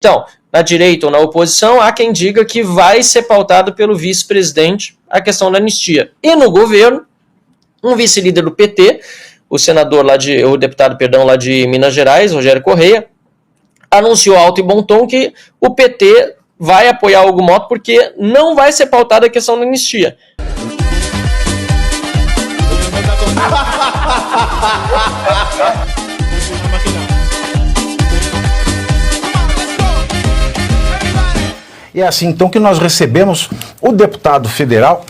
Então, na direita ou na oposição, há quem diga que vai ser pautado pelo vice-presidente a questão da anistia. E no governo, um vice-líder do PT, o deputado lá de Minas Gerais, Rogério Correia, anunciou alto e bom tom que o PT vai apoiar o Hugo Mota porque não vai ser pautada a questão da anistia. E é assim então que nós recebemos o deputado federal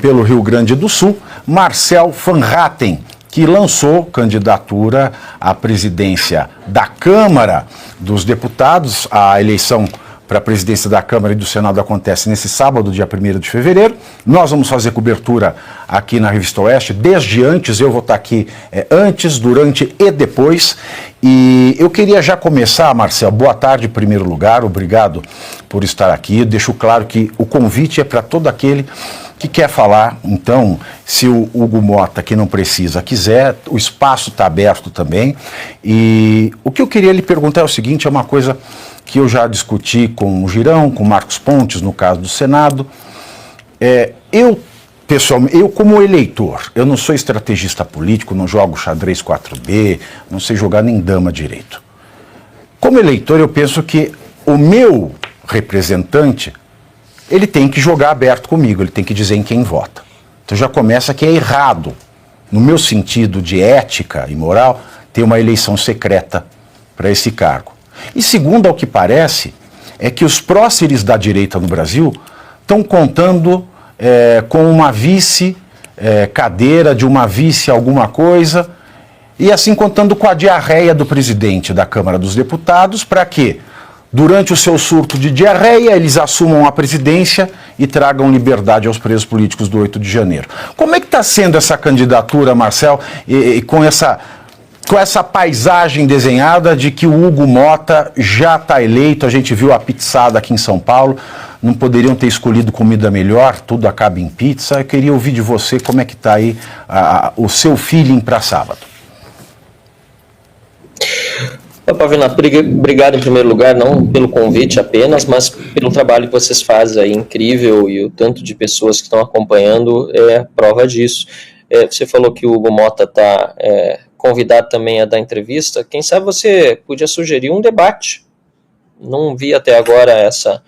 pelo Rio Grande do Sul, Marcel Van Hatten, que lançou candidatura à presidência da Câmara dos Deputados. A eleição para a presidência da Câmara e do Senado acontece nesse sábado, dia 1º de fevereiro. Nós vamos fazer cobertura aqui na Revista Oeste, desde antes, eu vou estar aqui antes, durante e depois. E eu queria já começar, Marcel, boa tarde em primeiro lugar, obrigado por estar aqui. Eu deixo claro que o convite é para todo aquele que quer falar. Então, se o Hugo Mota, que não precisa, quiser, o espaço está aberto também. E o que eu queria lhe perguntar é o seguinte, é uma coisa que eu já discuti com o Girão, com o Marcos Pontes, no caso do Senado. Pessoalmente, eu como eleitor, eu não sou estrategista político, não jogo xadrez 4B, não sei jogar nem dama direito. Como eleitor, eu penso que o meu representante, ele tem que jogar aberto comigo, ele tem que dizer em quem vota. Então já começa que é errado, no meu sentido de ética e moral, ter uma eleição secreta para esse cargo. E segundo, ao que parece, é que os próceres da direita no Brasil estão contando com uma vice-cadeira de uma vice alguma coisa, e assim contando com a diarreia do presidente da Câmara dos Deputados, para que, durante o seu surto de diarreia, eles assumam a presidência e tragam liberdade aos presos políticos do 8 de janeiro. Como é que está sendo essa candidatura, Marcel, e com essa paisagem desenhada de que o Hugo Mota já está eleito? A gente viu a pizzada aqui em São Paulo, não poderiam ter escolhido comida melhor, tudo acaba em pizza. Eu queria ouvir de você como é que está aí o seu feeling para sábado. Pavinato, obrigado em primeiro lugar, não pelo convite apenas, mas pelo trabalho que vocês fazem aí, incrível, e o tanto de pessoas que estão acompanhando é prova disso. Você falou que o Hugo Mota está convidado também a dar entrevista. Quem sabe você podia sugerir um debate. Não vi até agora essa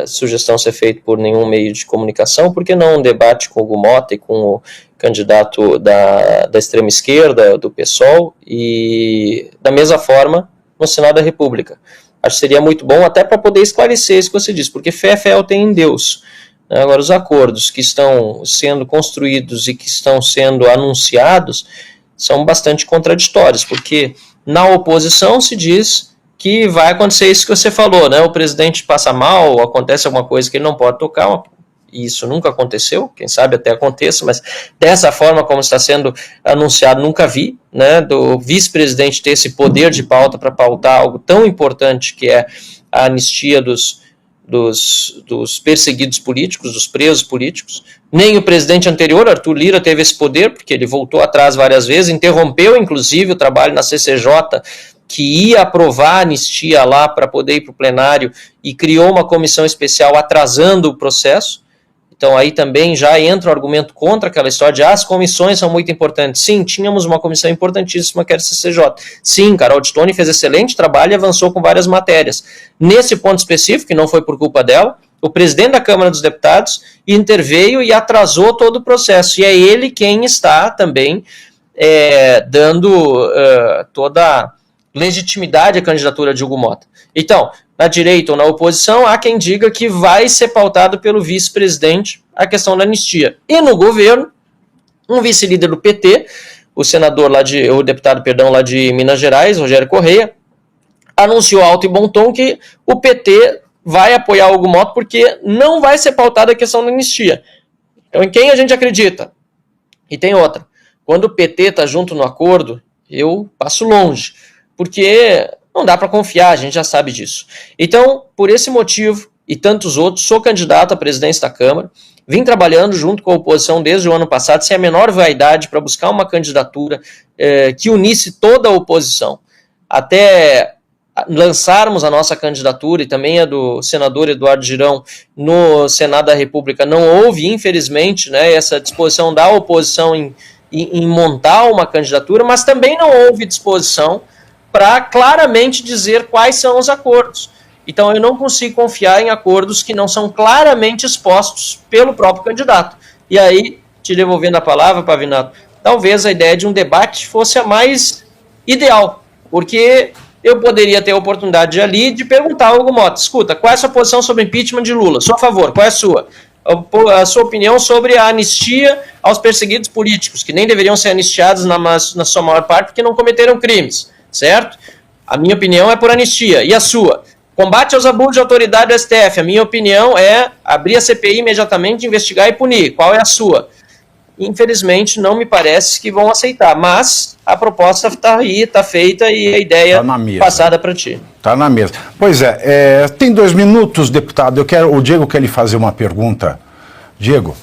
sugestão ser feita por nenhum meio de comunicação. Por que não um debate com o Hugo Mota e com o candidato da extrema esquerda, do PSOL, e da mesma forma no Senado da República? Acho que seria muito bom até para poder esclarecer isso que você disse, porque fé eu tenho em Deus. Agora, os acordos que estão sendo construídos e que estão sendo anunciados são bastante contraditórios, porque na oposição se diz que vai acontecer isso que você falou, né? O presidente passa mal, acontece alguma coisa que ele não pode tocar, e isso nunca aconteceu, quem sabe até aconteça, mas dessa forma como está sendo anunciado, nunca vi, né? Do vice-presidente ter esse poder de pauta para pautar algo tão importante que é a anistia dos perseguidos políticos, dos presos políticos. Nem o presidente anterior, Arthur Lira, teve esse poder, porque ele voltou atrás várias vezes, interrompeu inclusive o trabalho na CCJ, que ia aprovar a anistia lá para poder ir para o plenário, e criou uma comissão especial atrasando o processo. Então aí também já entra o argumento contra aquela história de as comissões são muito importantes. Sim, tínhamos uma comissão importantíssima que era a CCJ. Sim, Carol de Tone fez excelente trabalho e avançou com várias matérias. Nesse ponto específico, que não foi por culpa dela, o presidente da Câmara dos Deputados interveio e atrasou todo o processo. E é ele quem está também dando toda a legitimidade à candidatura de Hugo Mota. Então, na direita ou na oposição, há quem diga que vai ser pautado pelo vice-presidente a questão da anistia. E no governo, um vice-líder do PT, o deputado lá de Minas Gerais, Rogério Correia, anunciou alto e bom tom que o PT vai apoiar o Hugo Mota porque não vai ser pautada a questão da anistia. Então, em quem a gente acredita? E tem outra. Quando o PT está junto no acordo, eu passo longe, porque não dá para confiar, a gente já sabe disso. Então, por esse motivo e tantos outros, sou candidato à presidência da Câmara, vim trabalhando junto com a oposição desde o ano passado, sem a menor vaidade, para buscar uma candidatura que unisse toda a oposição. Até lançarmos a nossa candidatura e também a do senador Eduardo Girão no Senado da República, não houve, infelizmente, né, essa disposição da oposição em montar uma candidatura, mas também não houve disposição para claramente dizer quais são os acordos. Então eu não consigo confiar em acordos que não são claramente expostos pelo próprio candidato. E aí, te devolvendo a palavra, Pavinato, talvez a ideia de um debate fosse a mais ideal, porque eu poderia ter a oportunidade ali de perguntar ao Hugo Mota, escuta, qual é a sua posição sobre o impeachment de Lula? Sou a favor, qual é a sua? A sua opinião sobre a anistia aos perseguidos políticos, que nem deveriam ser anistiados na sua maior parte porque não cometeram crimes, certo? A minha opinião é por anistia. E a sua? Combate aos abusos de autoridade do STF. A minha opinião é abrir a CPI imediatamente, investigar e punir. Qual é a sua? Infelizmente, não me parece que vão aceitar, mas a proposta está aí, está feita e a ideia passada para ti. Está na mesa. Pois é, tem 2 minutos, deputado. O Diego quer lhe fazer uma pergunta. Diego.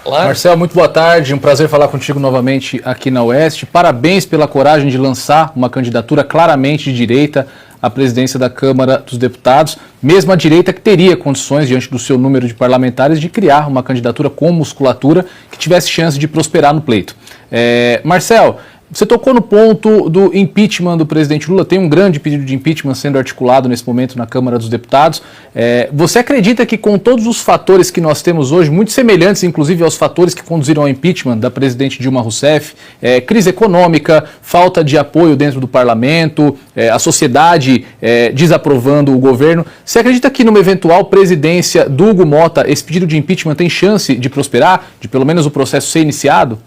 Claro. Marcel, muito boa tarde. Um prazer falar contigo novamente aqui na Oeste. Parabéns pela coragem de lançar uma candidatura claramente de direita à presidência da Câmara dos Deputados, mesmo a direita que teria condições, diante do seu número de parlamentares, de criar uma candidatura com musculatura que tivesse chance de prosperar no pleito. Marcel, você tocou no ponto do impeachment do presidente Lula. Tem um grande pedido de impeachment sendo articulado nesse momento na Câmara dos Deputados. Você acredita que, com todos os fatores que nós temos hoje, muito semelhantes inclusive aos fatores que conduziram ao impeachment da presidente Dilma Rousseff, crise econômica, falta de apoio dentro do parlamento, a sociedade desaprovando o governo, você acredita que numa eventual presidência do Hugo Mota esse pedido de impeachment tem chance de prosperar, de pelo menos o processo ser iniciado?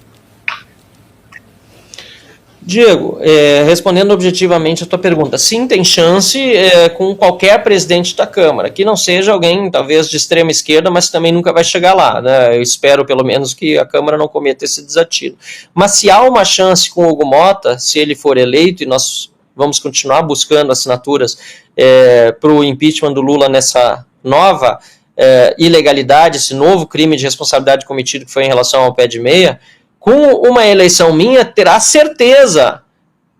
Diego, respondendo objetivamente a tua pergunta, sim, tem chance com qualquer presidente da Câmara, que não seja alguém, talvez, de extrema esquerda, mas também nunca vai chegar lá, né? Eu espero, pelo menos, que a Câmara não cometa esse desatino. Mas se há uma chance com o Hugo Mota, se ele for eleito, e nós vamos continuar buscando assinaturas para o impeachment do Lula nessa nova ilegalidade, esse novo crime de responsabilidade cometido que foi em relação ao pé de meia, com uma eleição minha, terá certeza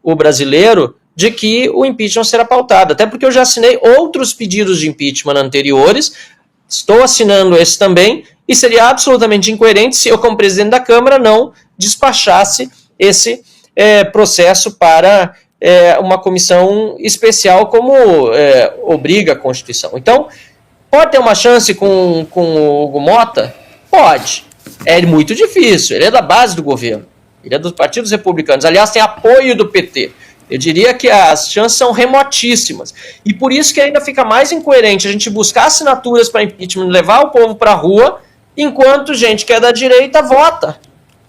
o brasileiro de que o impeachment será pautado. Até porque eu já assinei outros pedidos de impeachment anteriores, estou assinando esse também, e seria absolutamente incoerente se eu, como presidente da Câmara, não despachasse esse processo para uma comissão especial, como obriga a Constituição. Então, pode ter uma chance com o Hugo Mota? Pode. É muito difícil, ele é da base do governo, ele é dos partidos republicanos, aliás tem apoio do PT, eu diria que as chances são remotíssimas, e por isso que ainda fica mais incoerente a gente buscar assinaturas para impeachment, levar o povo para a rua, enquanto gente que é da direita vota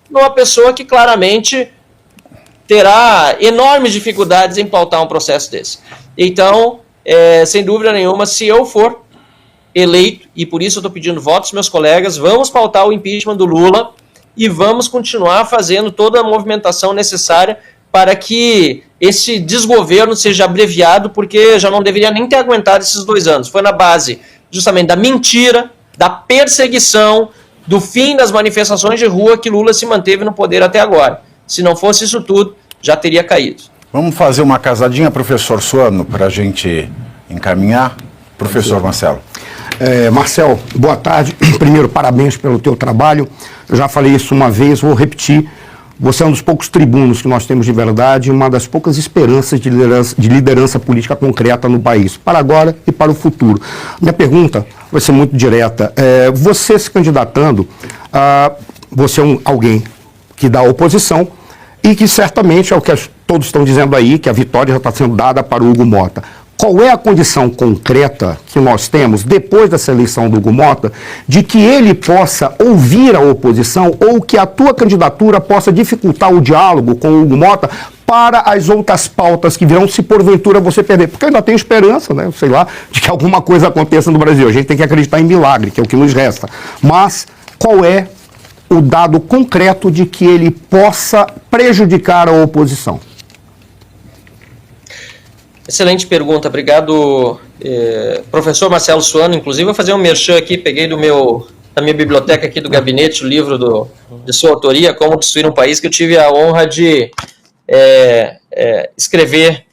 numa pessoa que claramente terá enormes dificuldades em pautar um processo desse. Então, sem dúvida nenhuma, se eu for eleito, e por isso eu estou pedindo votos, meus colegas, vamos pautar o impeachment do Lula e vamos continuar fazendo toda a movimentação necessária para que esse desgoverno seja abreviado, porque já não deveria nem ter aguentado esses 2 anos. Foi na base justamente da mentira, da perseguição, do fim das manifestações de rua que Lula se manteve no poder até agora. Se não fosse isso tudo, já teria caído. Vamos fazer uma casadinha, professor Suano, para a gente encaminhar. Professor Marcelo. Marcel, boa tarde. Primeiro, parabéns pelo teu trabalho. Eu já falei isso uma vez, vou repetir. Você é um dos poucos tribunos que nós temos de verdade, uma das poucas esperanças de liderança política concreta no país, para agora e para o futuro. Minha pergunta vai ser muito direta. Você se candidatando, você é alguém que dá oposição e que certamente é o que todos estão dizendo aí, que a vitória já está sendo dada para o Hugo Mota. Qual é a condição concreta que nós temos, depois dessa eleição do Hugo Mota, de que ele possa ouvir a oposição ou que a tua candidatura possa dificultar o diálogo com o Hugo Mota para as outras pautas que virão, se porventura você perder? Porque eu ainda tenho esperança, né, sei lá, de que alguma coisa aconteça no Brasil. A gente tem que acreditar em milagre, que é o que nos resta. Mas qual é o dado concreto de que ele possa prejudicar a oposição? Excelente pergunta, obrigado, professor Marcelo Suano. Inclusive, vou fazer um merchan aqui, peguei da minha biblioteca aqui do gabinete o livro de sua autoria, Como Destruir um País, que eu tive a honra de escrever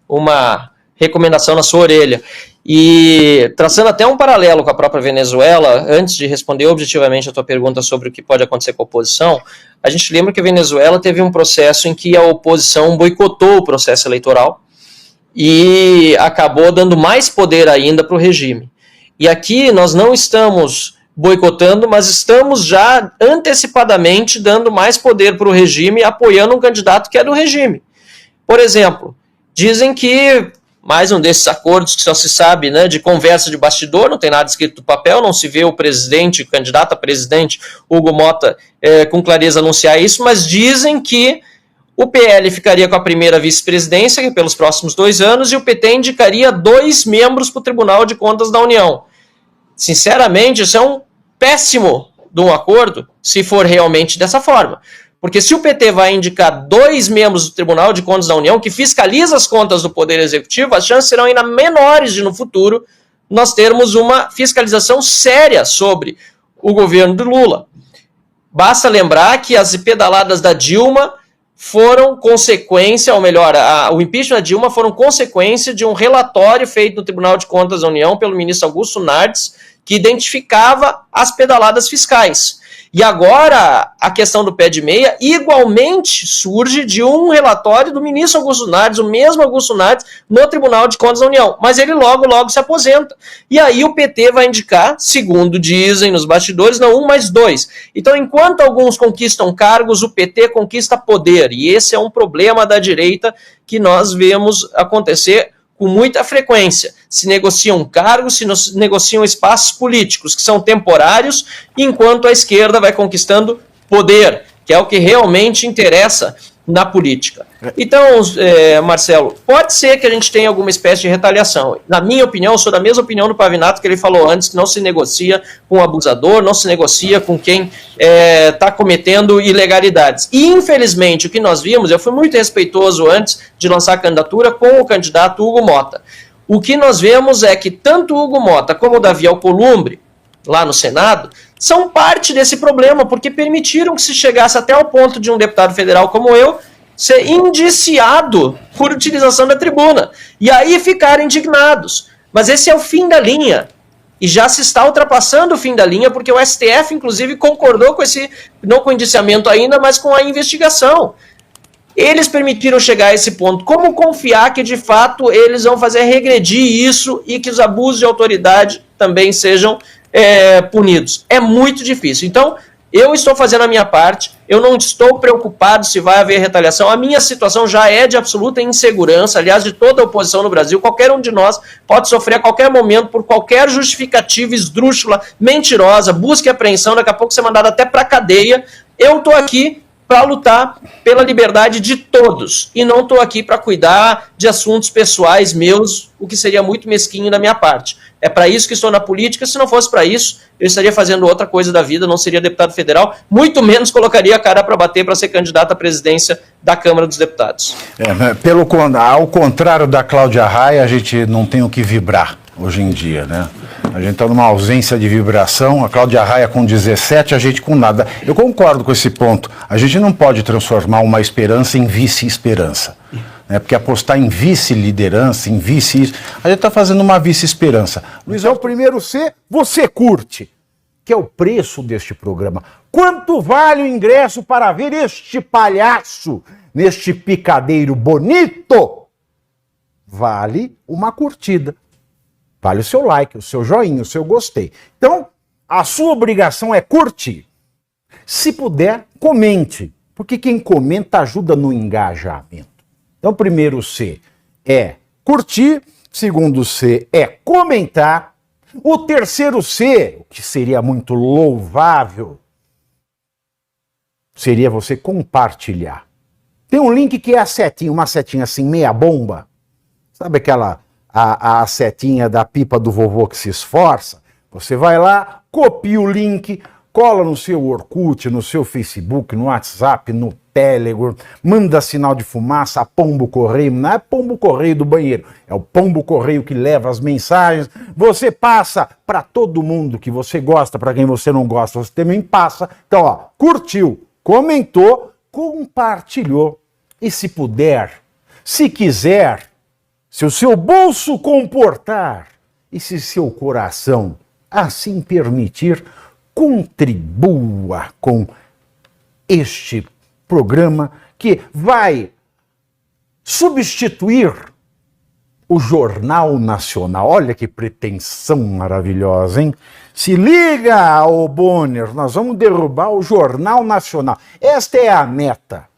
uma recomendação na sua orelha. E traçando até um paralelo com a própria Venezuela, antes de responder objetivamente a tua pergunta sobre o que pode acontecer com a oposição, a gente lembra que a Venezuela teve um processo em que a oposição boicotou o processo eleitoral e acabou dando mais poder ainda para o regime. E aqui nós não estamos boicotando, mas estamos já antecipadamente dando mais poder para o regime, apoiando um candidato que é do regime. Por exemplo, dizem que mais um desses acordos que só se sabe, né, de conversa de bastidor, não tem nada escrito no papel, não se vê o presidente, o candidato a presidente, Hugo Motta, com clareza anunciar isso, mas dizem que o PL ficaria com a primeira vice-presidência pelos próximos 2 anos e o PT indicaria 2 membros para o Tribunal de Contas da União. Sinceramente, isso é um péssimo de um acordo, se for realmente dessa forma. Porque se o PT vai indicar 2 membros do Tribunal de Contas da União, que fiscaliza as contas do Poder Executivo, as chances serão ainda menores de, no futuro, nós termos uma fiscalização séria sobre o governo do Lula. Basta lembrar que as pedaladas da Dilma foram consequência, ou melhor, o impeachment da Dilma foram consequência de um relatório feito no Tribunal de Contas da União pelo ministro Augusto Nardes, que identificava as pedaladas fiscais. E agora, a questão do pé de meia igualmente surge de um relatório do ministro Augusto Nardes, o mesmo Augusto Nardes, no Tribunal de Contas da União. Mas ele logo se aposenta. E aí o PT vai indicar, segundo dizem nos bastidores, não 1, mas 2. Então, enquanto alguns conquistam cargos, o PT conquista poder. E esse é um problema da direita que nós vemos acontecer com muita frequência. Se negociam cargos, se negociam espaços políticos que são temporários, enquanto a esquerda vai conquistando poder, que é o que realmente interessa na política. Então, Marcelo, pode ser que a gente tenha alguma espécie de retaliação. Na minha opinião, eu sou da mesma opinião do Pavinato que ele falou antes, que não se negocia com o abusador, não se negocia com quem está cometendo ilegalidades. E, infelizmente, o que nós vimos, eu fui muito respeitoso antes de lançar a candidatura com o candidato Hugo Motta. O que nós vemos é que tanto o Hugo Motta como o Davi Alcolumbre, lá no Senado, são parte desse problema, porque permitiram que se chegasse até o ponto de um deputado federal como eu ser indiciado por utilização da tribuna. E aí ficaram indignados. Mas esse é o fim da linha. E já se está ultrapassando o fim da linha, porque o STF, inclusive, concordou com esse, não com o indiciamento ainda, mas com a investigação. Eles permitiram chegar a esse ponto. Como confiar que, de fato, eles vão fazer regredir isso e que os abusos de autoridade também sejam punidos? É muito difícil. Então, eu estou fazendo a minha parte, eu não estou preocupado se vai haver retaliação. A minha situação já é de absoluta insegurança, aliás, de toda a oposição no Brasil. Qualquer um de nós pode sofrer a qualquer momento por qualquer justificativa esdrúxula, mentirosa, busca e apreensão, daqui a pouco ser mandado até para a cadeia. Eu estou aqui para lutar pela liberdade de todos, e não estou aqui para cuidar de assuntos pessoais meus, o que seria muito mesquinho da minha parte. É para isso que estou na política. Se não fosse para isso, eu estaria fazendo outra coisa da vida, não seria deputado federal, muito menos colocaria a cara para bater para ser candidato à presidência da Câmara dos Deputados. Ao contrário da Cláudia Raia, a gente não tem o que vibrar hoje em dia, né? A gente está numa ausência de vibração, a Cláudia Raia com 17, a gente com nada. Eu concordo com esse ponto. A gente não pode transformar uma esperança em vice-esperança. Né? Porque apostar em vice-liderança, em vice... A gente está fazendo uma vice-esperança. Luiz, é o primeiro C, você curte, que é o preço deste programa. Quanto vale o ingresso para ver este palhaço neste picadeiro bonito? Vale uma curtida. Vale o seu like, o seu joinha, o seu gostei. Então, a sua obrigação é curtir. Se puder, comente, porque quem comenta ajuda no engajamento. Então, primeiro C é curtir, segundo C é comentar, o terceiro C, o que seria muito louvável, seria você compartilhar. Tem um link que é a setinha, uma setinha assim, meia bomba. Sabe aquela... A setinha da pipa do vovô que se esforça, você vai lá, copia o link, cola no seu Orkut, no seu Facebook, no WhatsApp, no Telegram, manda sinal de fumaça, pombo correio, não é pombo correio do banheiro, é o pombo correio que leva as mensagens, você passa para todo mundo que você gosta, para quem você não gosta, você também passa. Então, ó, curtiu, comentou, compartilhou, e se puder, se quiser, se o seu bolso comportar e se seu coração assim permitir, contribua com este programa que vai substituir o Jornal Nacional. Olha que pretensão maravilhosa, hein? Se liga, ô Bonner, nós vamos derrubar o Jornal Nacional. Esta é a meta.